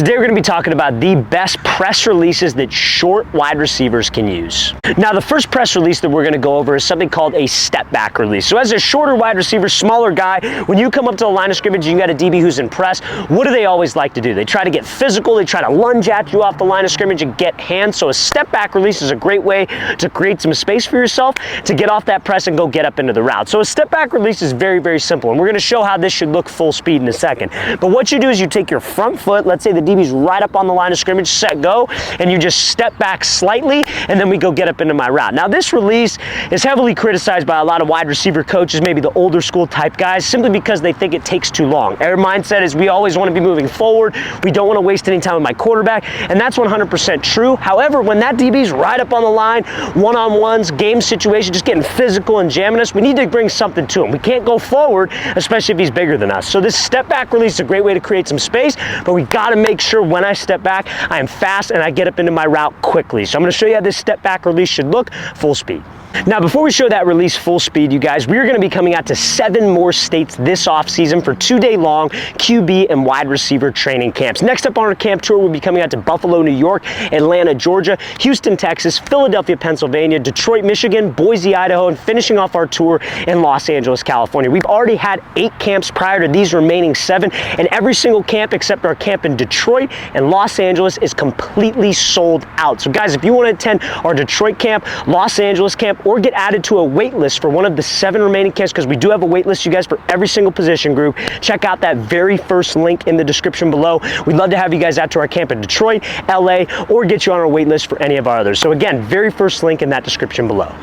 Today we're going to be talking about the best press releases that short wide receivers can use. Now the first press release that we're going to go over is something called a step back release. So as a shorter wide receiver, smaller guy, when you come up to the line of scrimmage and you got a DB who's in press, what do they always like to do? They try to get physical, they try to lunge at you off the line of scrimmage and get hands. So a step back release is a great way to create some space for yourself to get off that press and go get up into the route. So a step back release is very, very simple, and we're going to show how this should look full speed in a second. But what you do is you take your front foot, let's say the DB's right up on the line of scrimmage, set, go, and you just step back slightly, and then we go get up into my route. Now this release is heavily criticized by a lot of wide receiver coaches, maybe the older school type guys, simply because they think it takes too long. Our mindset is we always want to be moving forward. We don't want to waste any time with my quarterback, and that's 100% true. However, when that DB's right up on the line, one-on-ones, game situation, just getting physical and jamming us, we need to bring something to him. We can't go forward, especially if he's bigger than us. So this step back release is a great way to create some space, but we got to make sure when I step back, I am fast and I get up into my route quickly. So I'm going to show you how this step back release should look full speed. Now, before we show that release full speed, you guys, we're going to be coming out to 7 more states this offseason for 2-day-long QB and wide receiver training camps. Next up on our camp tour, we'll be coming out to Buffalo, New York, Atlanta, Georgia, Houston, Texas, Philadelphia, Pennsylvania, Detroit, Michigan, Boise, Idaho, and finishing off our tour in Los Angeles, California. We've already had 8 camps prior to these remaining 7, and every single camp except our camp in Detroit and Los Angeles is completely sold out. So guys, if you want to attend our Detroit camp, Los Angeles camp, or get added to a wait list for one of the 7 remaining camps, because we do have a wait list, you guys, for every single position group, check out that very first link in the description below. We'd love to have you guys out to our camp in Detroit, LA, or get you on our wait list for any of our others. So again, very first link in that description below.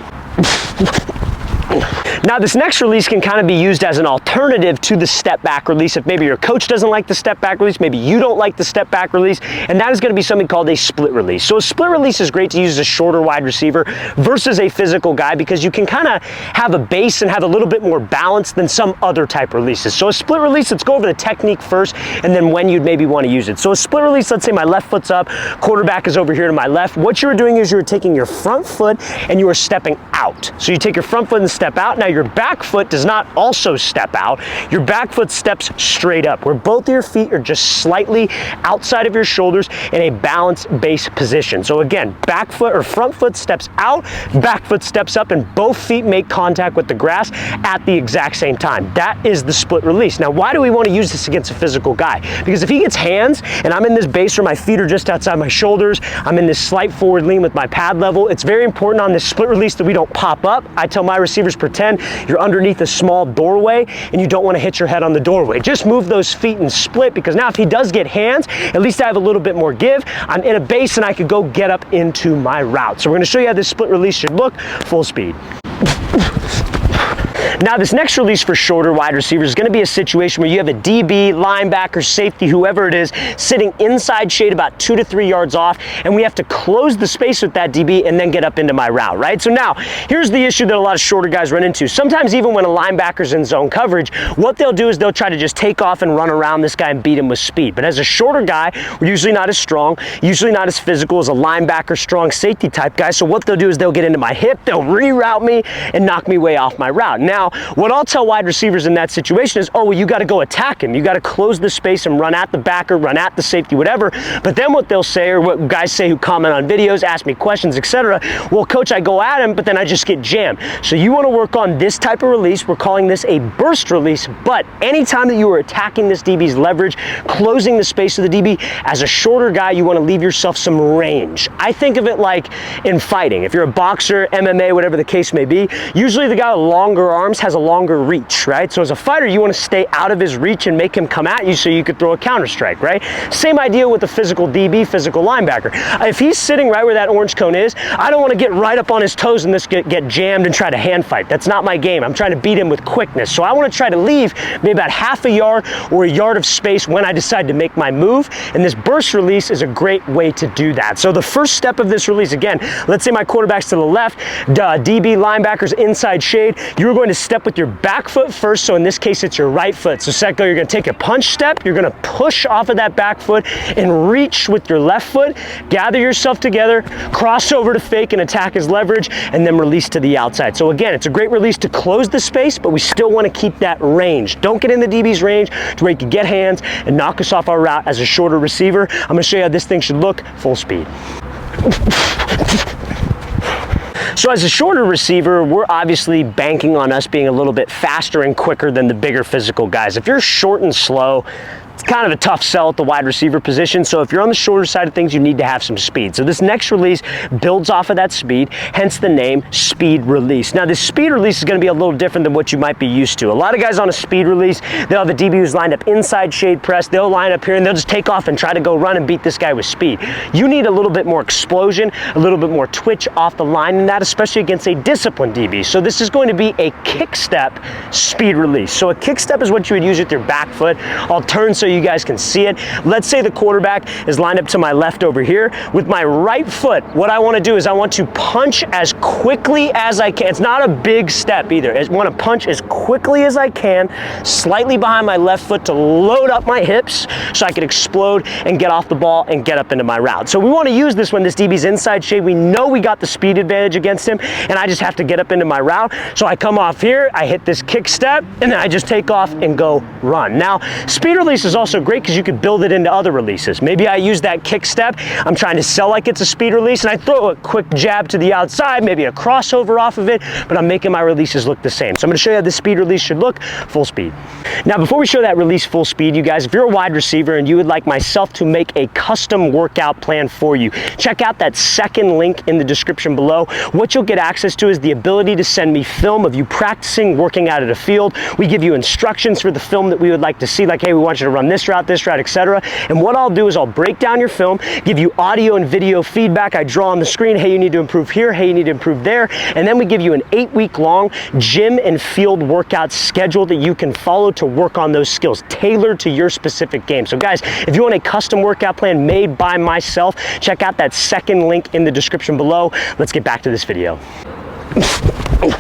Now this next release can kind of be used as an alternative to the step back release. If maybe your coach doesn't like the step back release, maybe you don't like the step back release, and that is going to be something called a split release. So a split release is great to use as a shorter wide receiver versus a physical guy, because you can kind of have a base and have a little bit more balance than some other type releases. So a split release, let's go over the technique first and then when you'd maybe want to use it. So a split release, let's say my left foot's up, quarterback is over here to my left. What you're doing is you're taking your front foot and you are stepping out. So you take your front foot and step out. Now your back foot does not also step out. Your back foot steps straight up, where both of your feet are just slightly outside of your shoulders in a balanced base position. So again, back foot or front foot steps out, back foot steps up, and both feet make contact with the grass at the exact same time. That is the split release. Now, why do we want to use this against a physical guy? Because if he gets hands and I'm in this base where my feet are just outside my shoulders, I'm in this slight forward lean with my pad level, it's very important on this split release that we don't pop up. I tell my receivers, pretend you're underneath a small doorway and you don't want to hit your head on the doorway. Just move those feet and split, because now if he does get hands, at least I have a little bit more give. I'm in a base and I could go get up into my route. So we're going to show you how this split release should look full speed. Now this next release for shorter wide receivers is going to be a situation where you have a DB, linebacker, safety, whoever it is, sitting inside shade about 2 to 3 yards off, and we have to close the space with that DB and then get up into my route, right? So now, here's the issue that a lot of shorter guys run into. Sometimes even when a linebacker's in zone coverage, what they'll do is they'll try to just take off and run around this guy and beat him with speed. But as a shorter guy, we're usually not as strong, usually not as physical as a linebacker, strong safety type guy. So what they'll do is they'll get into my hip, they'll reroute me and knock me way off my route. Now, what I'll tell wide receivers in that situation is, oh, well, you got to go attack him. You got to close the space and run at the backer, run at the safety, whatever. But then what they'll say, or what guys say who comment on videos, ask me questions, etc. Well, coach, I go at him, but then I just get jammed. So you want to work on this type of release. We're calling this a burst release. But anytime that you are attacking this DB's leverage, closing the space of the DB, as a shorter guy, you want to leave yourself some range. I think of it like in fighting. If you're a boxer, MMA, whatever the case may be, usually the guy with longer arms has a longer reach, right? So as a fighter, you want to stay out of his reach and make him come at you so you could throw a counter strike, right? Same idea with the physical DB, physical linebacker. If he's sitting right where that orange cone is, I don't want to get right up on his toes and get jammed and try to hand fight. That's not my game. I'm trying to beat him with quickness. So I want to try to leave maybe about half a yard or a yard of space when I decide to make my move. And this burst release is a great way to do that. So the first step of this release, again, let's say my quarterback's to the left, DB, linebacker's inside shade. You're going going to step with your back foot first, so in this case it's your right foot. So set go, you're going to take a punch step, you're going to push off of that back foot and reach with your left foot, gather yourself together, cross over to fake and attack as leverage, and then release to the outside. So again, it's a great release to close the space, but we still want to keep that range. Don't get in the DB's range to where you can get hands and knock us off our route as a shorter receiver. I'm going to show you how this thing should look full speed. So as a shorter receiver, we're obviously banking on us being a little bit faster and quicker than the bigger physical guys. If you're short and slow, it's kind of a tough sell at the wide receiver position. So if you're on the shorter side of things, you need to have some speed. So this next release builds off of that speed, hence the name speed release. Now this speed release is going to be a little different than what you might be used to. A lot of guys on a speed release, they'll have a DB who's lined up inside shade press, they'll line up here and they'll just take off and try to go run and beat this guy with speed. You need a little bit more explosion, a little bit more twitch off the line in that, especially against a disciplined DB. So this is going to be a kick step speed release. So a kick step is what you would use with your back foot. I'll turn so you guys can see it. Let's say the quarterback is lined up to my left over here. With my right foot, what I want to do is I want to punch as quickly as I can. It's not a big step either. I want to punch as quickly as I can, slightly behind my left foot to load up my hips so I can explode and get off the ball and get up into my route. So we want to use this when this DB's inside shade. We know we got the speed advantage against him, and I just have to get up into my route. So I come off here, I hit this kick step, and then I just take off and go run. Now, speed release is also great because you could build it into other releases. Maybe I use that kick step, I'm trying to sell like it's a speed release, and I throw a quick jab to the outside, maybe a crossover off of it, but I'm making my releases look the same. So I'm gonna show you how this speed release should look full speed. Now, before we show that release full speed, you guys, if you're a wide receiver and you would like myself to make a custom workout plan for you, check out that second link in the description below. What you'll get access to is the ability to send me film of you practicing working out at a field. We give you instructions for the film that we would like to see, like, hey, we want you to run this route, etc. And what I'll do is I'll break down your film, give you audio and video feedback. I draw on the screen, hey, you need to improve here, hey, you need to improve there. And then we give you an 8-week long gym and field workout schedule that you can follow to work on those skills, tailored to your specific game. So guys, if you want a custom workout plan made by myself, check out that second link in the description below. Let's get back to this video.